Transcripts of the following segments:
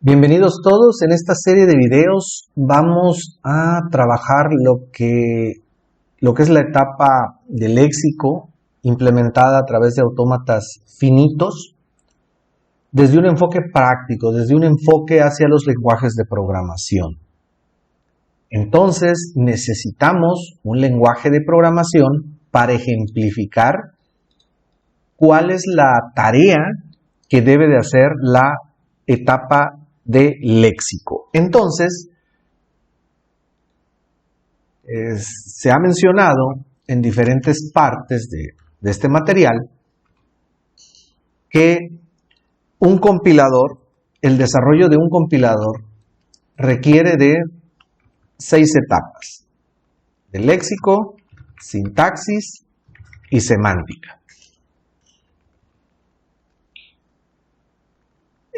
Bienvenidos todos. En esta serie de videos vamos a trabajar lo que es la etapa del léxico implementada a través de autómatas finitos desde un enfoque práctico, desde un enfoque hacia los lenguajes de programación. Entonces necesitamos un lenguaje de programación para ejemplificar cuál es la tarea que debe de hacer la etapa de léxico. Entonces, se ha mencionado en diferentes partes de este material que un compilador, el desarrollo de un compilador requiere de 6 etapas: de léxico, sintaxis y semántica.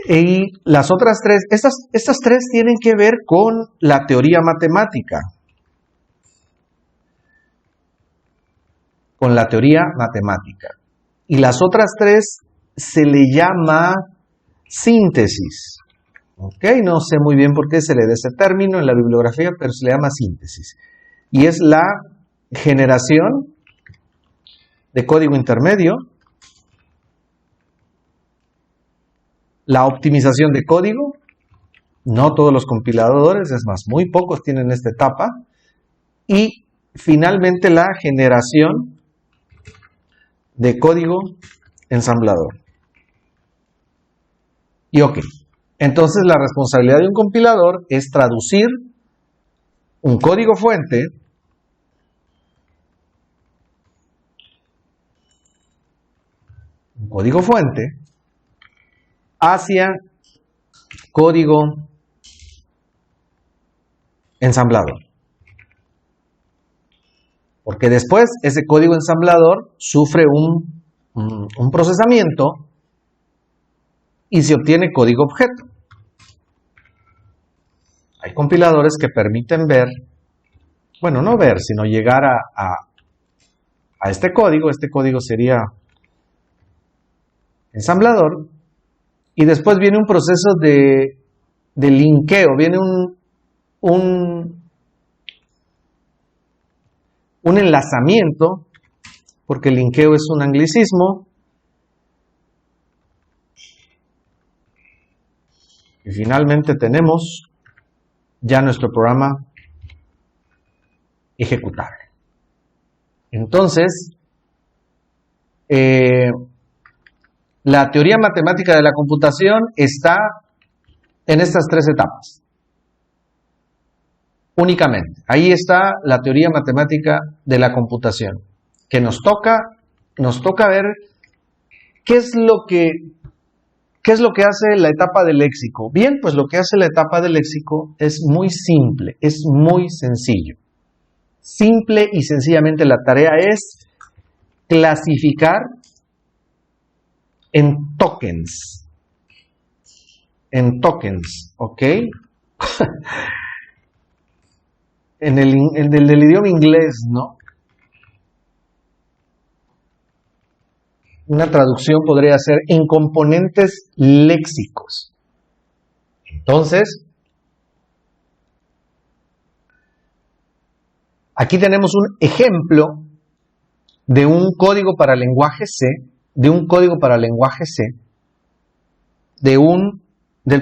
Y las otras tres, estas tres tienen que ver con la teoría matemática. Con la teoría matemática. Y las otras tres se le llama síntesis. ¿Ok? No sé muy bien por qué se le da ese término en la bibliografía, pero se le llama síntesis. Y es la generación de código intermedio, la optimización de código, no todos los compiladores, es más, muy pocos tienen esta etapa, y finalmente la generación de código ensamblador. Y ok, entonces la responsabilidad de un compilador es traducir un código fuente hacia código ensamblador. Porque después ese código ensamblador sufre un procesamiento y se obtiene código objeto. Hay compiladores que permiten ver, bueno, no ver, sino llegar a este código sería ensamblador. Y después viene un proceso de linkeo, viene un enlazamiento, porque el linkeo es un anglicismo. Y finalmente tenemos ya nuestro programa ejecutable. Entonces, la teoría matemática de la computación está en estas 3 etapas. Únicamente. Ahí está la teoría matemática de la computación. Que nos toca ver qué es lo que hace la etapa del léxico. Bien, pues lo que hace la etapa del léxico es muy simple, es muy sencillo. Simple y sencillamente la tarea es clasificar en tokens, ¿ok? en el idioma inglés, ¿no? Una traducción podría ser en componentes léxicos. Entonces, aquí tenemos un ejemplo de un código para lenguaje C, del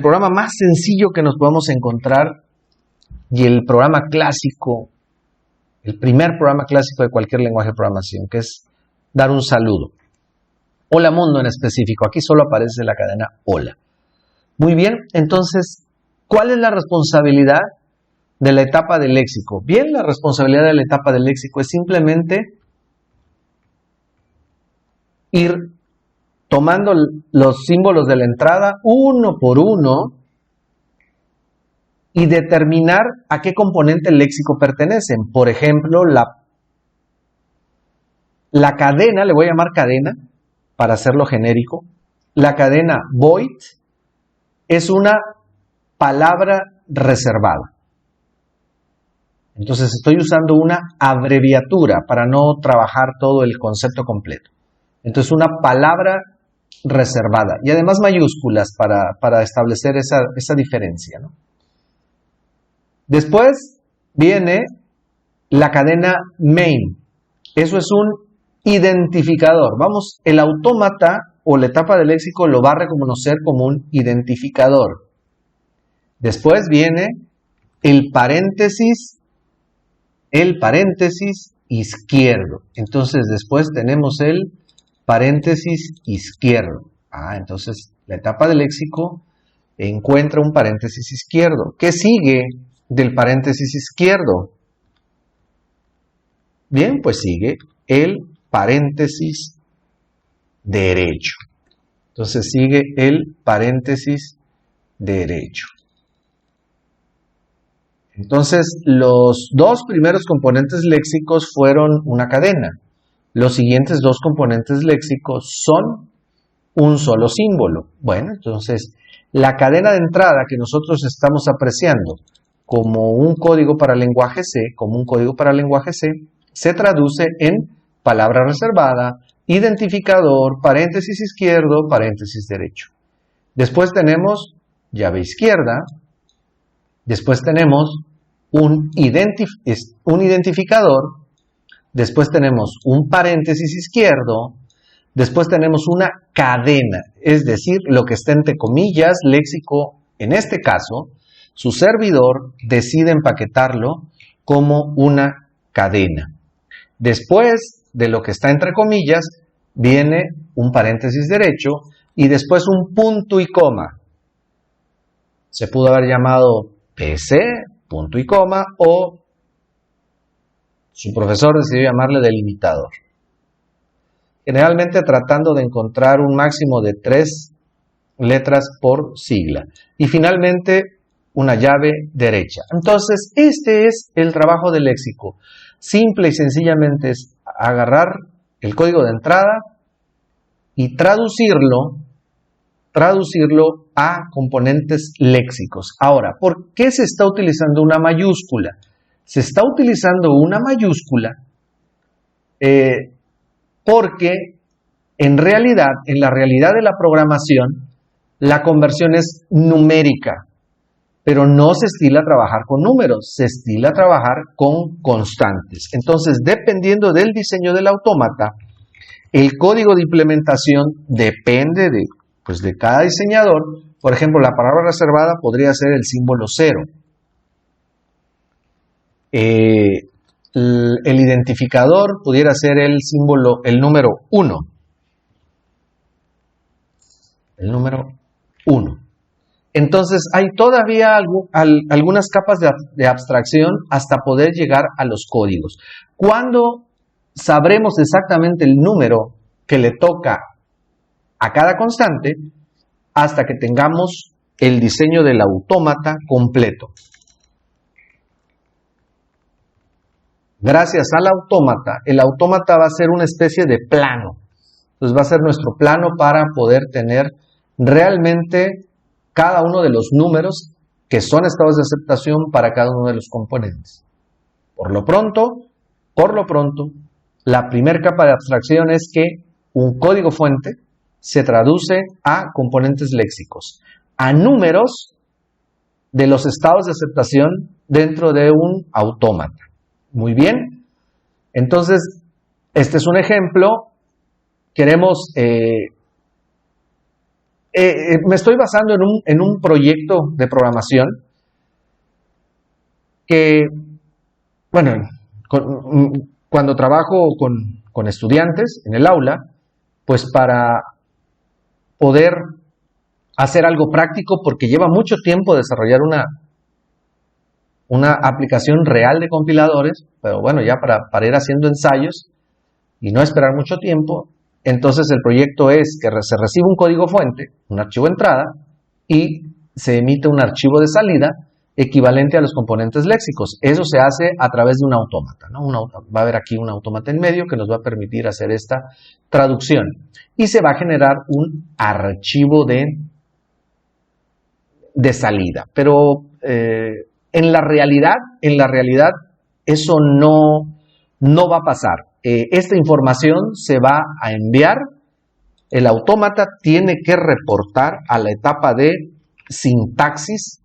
programa más sencillo que nos podemos encontrar y el programa clásico, el primer programa clásico de cualquier lenguaje de programación, que es dar un saludo. Hola mundo en específico, aquí solo aparece la cadena hola. Muy bien, entonces, ¿cuál es la responsabilidad de la etapa del léxico? Bien, la responsabilidad de la etapa del léxico es simplemente ir tomando los símbolos de la entrada uno por uno y determinar a qué componente léxico pertenecen. Por ejemplo, la cadena, le voy a llamar cadena para hacerlo genérico. La cadena void es una palabra reservada. Entonces estoy usando una abreviatura para no trabajar todo el concepto completo. Entonces una palabra reservada y además mayúsculas para establecer esa diferencia, ¿no? Después viene la cadena main. Eso es un identificador. Vamos, el autómata o la etapa del léxico lo va a reconocer como un identificador. Después viene el paréntesis izquierdo. Entonces después tenemos el paréntesis izquierdo. Entonces la etapa del léxico encuentra un paréntesis izquierdo. ¿Qué sigue del paréntesis izquierdo? Bien, pues sigue el paréntesis derecho. Entonces sigue el paréntesis derecho. Entonces, los dos primeros componentes léxicos fueron una cadena. Los siguientes dos componentes léxicos son un solo símbolo. Bueno, entonces, la cadena de entrada que nosotros estamos apreciando como un código para lenguaje C, se traduce en palabra reservada, identificador, paréntesis izquierdo, paréntesis derecho. Después tenemos llave izquierda. Después tenemos un identificador. Después tenemos un paréntesis izquierdo. Después tenemos una cadena, es decir, lo que está entre comillas, léxico, en este caso, su servidor decide empaquetarlo como una cadena. Después de lo que está entre comillas, viene un paréntesis derecho y después un punto y coma. Se pudo haber llamado PC, punto y coma, o su profesor decidió llamarle delimitador. Generalmente tratando de encontrar un máximo de 3 letras por sigla. Y finalmente, una llave derecha. Entonces, este es el trabajo del léxico. Simple y sencillamente es agarrar el código de entrada y traducirlo a componentes léxicos. Ahora, ¿por qué se está utilizando una mayúscula? Se está utilizando una mayúscula porque en la realidad de la programación, la conversión es numérica, pero no se estila trabajar con números, se estila trabajar con constantes. Entonces, dependiendo del diseño del autómata, el código de implementación depende de cada diseñador. Por ejemplo, la palabra reservada podría ser el símbolo 0. El identificador pudiera ser el número 1. El número 1. Entonces, hay todavía algunas capas de abstracción hasta poder llegar a los códigos. ¿Cuándo sabremos exactamente el número que le toca a cada constante? Hasta que tengamos el diseño del autómata completo. Gracias al autómata, el autómata va a ser una especie de plano. Entonces va a ser nuestro plano para poder tener realmente cada uno de los números que son estados de aceptación para cada uno de los componentes. Por lo pronto, la primera capa de abstracción es que un código fuente se traduce a componentes léxicos, a números de los estados de aceptación dentro de un autómata. Muy bien. Entonces, este es un ejemplo. Queremos... me estoy basando en un proyecto de programación que, bueno, cuando trabajo con estudiantes en el aula, pues para poder hacer algo práctico, porque lleva mucho tiempo desarrollar una aplicación real de compiladores, pero bueno, ya para ir haciendo ensayos y no esperar mucho tiempo. Entonces el proyecto es que se recibe un código fuente, un archivo de entrada, y se emite un archivo de salida equivalente a los componentes léxicos. Eso se hace a través de un autómata, ¿no? Va a haber aquí un autómata en medio que nos va a permitir hacer esta traducción. Y se va a generar un archivo de salida. Pero en la realidad eso no va a pasar. Esta información se va a enviar el autómata tiene que reportar a la etapa de sintaxis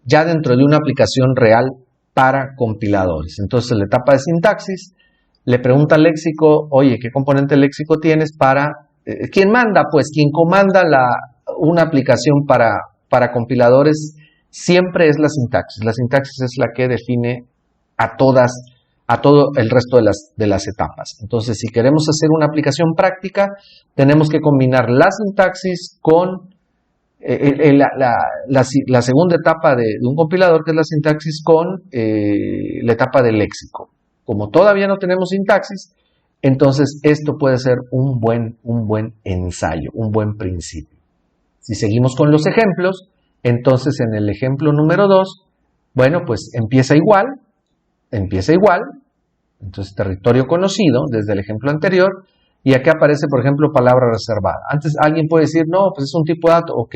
ya dentro de una aplicación real para compiladores. Entonces, en la etapa de sintaxis le pregunta al léxico, oye, ¿qué componente léxico tienes para... ¿quién manda? Pues quien comanda una aplicación para compiladores siempre es la sintaxis. La sintaxis es la que define a todo el resto de las etapas. Entonces, si queremos hacer una aplicación práctica, tenemos que combinar la sintaxis con la segunda etapa de un compilador, que es la sintaxis, con la etapa del léxico. Como todavía no tenemos sintaxis, entonces esto puede ser un buen ensayo, un buen principio. Si seguimos con los ejemplos, entonces en el ejemplo número 2, bueno, pues empieza igual, entonces territorio conocido desde el ejemplo anterior, y aquí aparece, por ejemplo, palabra reservada. Antes alguien puede decir, no, pues es un tipo de dato, ok,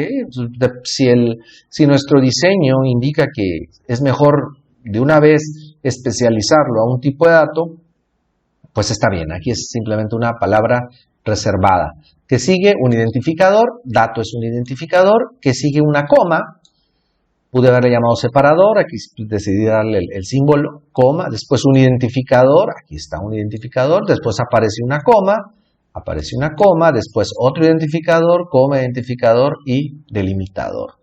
si nuestro diseño indica que es mejor de una vez especializarlo a un tipo de dato, pues está bien, aquí es simplemente una palabra reservada. Que sigue un identificador, dato es un identificador, que sigue una coma, pude haberle llamado separador, aquí decidí darle el símbolo, coma, después un identificador, aquí está un identificador, después aparece una coma, después otro identificador, coma, identificador y delimitador.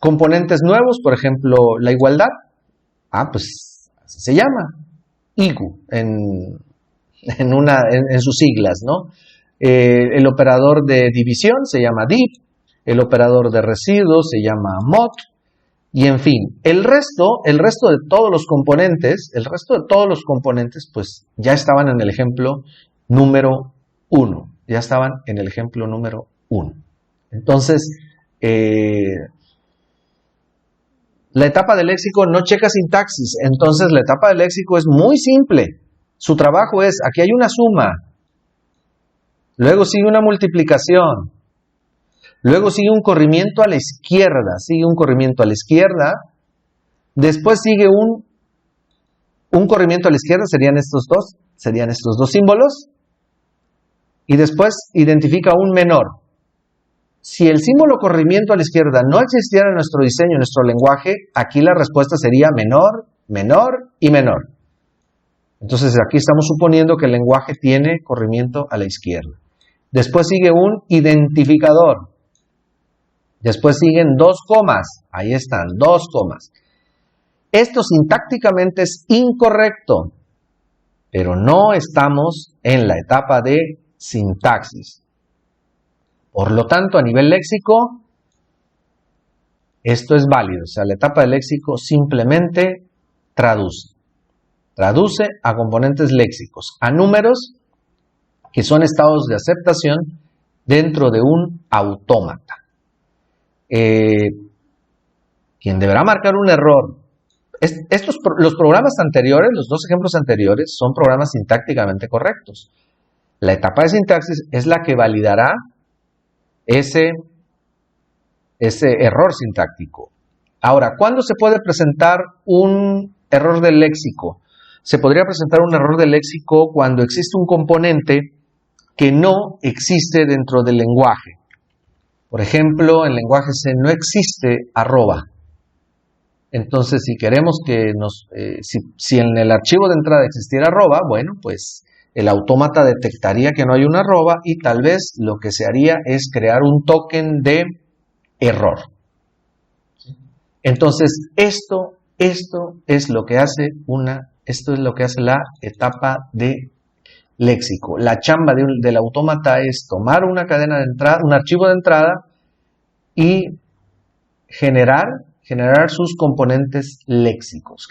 Componentes nuevos, por ejemplo, la igualdad, pues así se llama, IGU, en sus siglas, ¿no? El operador de división se llama div, el operador de residuos se llama mod, y en fin, el resto de todos los componentes, pues ya estaban en el ejemplo número 1, Entonces, la etapa del léxico no checa sintaxis, entonces la etapa del léxico es muy simple. Su trabajo es, aquí hay una suma, luego sigue una multiplicación, luego sigue un corrimiento a la izquierda, después sigue un corrimiento a la izquierda, serían estos dos símbolos, y después identifica un menor. Si el símbolo corrimiento a la izquierda no existiera en nuestro diseño, en nuestro lenguaje, aquí la respuesta sería menor, menor y menor. Entonces aquí estamos suponiendo que el lenguaje tiene corrimiento a la izquierda. Después sigue un identificador. Después siguen dos comas. Ahí están, dos comas. Esto sintácticamente es incorrecto, pero no estamos en la etapa de sintaxis. Por lo tanto, a nivel léxico, esto es válido. O sea, la etapa del léxico simplemente traduce. Traduce a componentes léxicos, a números que son estados de aceptación dentro de un autómata. Quien deberá marcar un error. Los programas anteriores, los dos ejemplos anteriores, son programas sintácticamente correctos. La etapa de sintaxis es la que validará ese error sintáctico. Ahora, ¿cuándo se puede presentar un error del léxico? Se podría presentar un error del léxico cuando existe un componente que no existe dentro del lenguaje. Por ejemplo, en lenguaje C no existe arroba. Entonces, si queremos que si en el archivo de entrada existiera arroba, bueno, pues el autómata detectaría que no hay una arroba y tal vez lo que se haría es crear un token de error. Entonces, esto es lo que hace la etapa de léxico. La chamba del autómata es tomar una cadena de entrada, un archivo de entrada y generar sus componentes léxicos.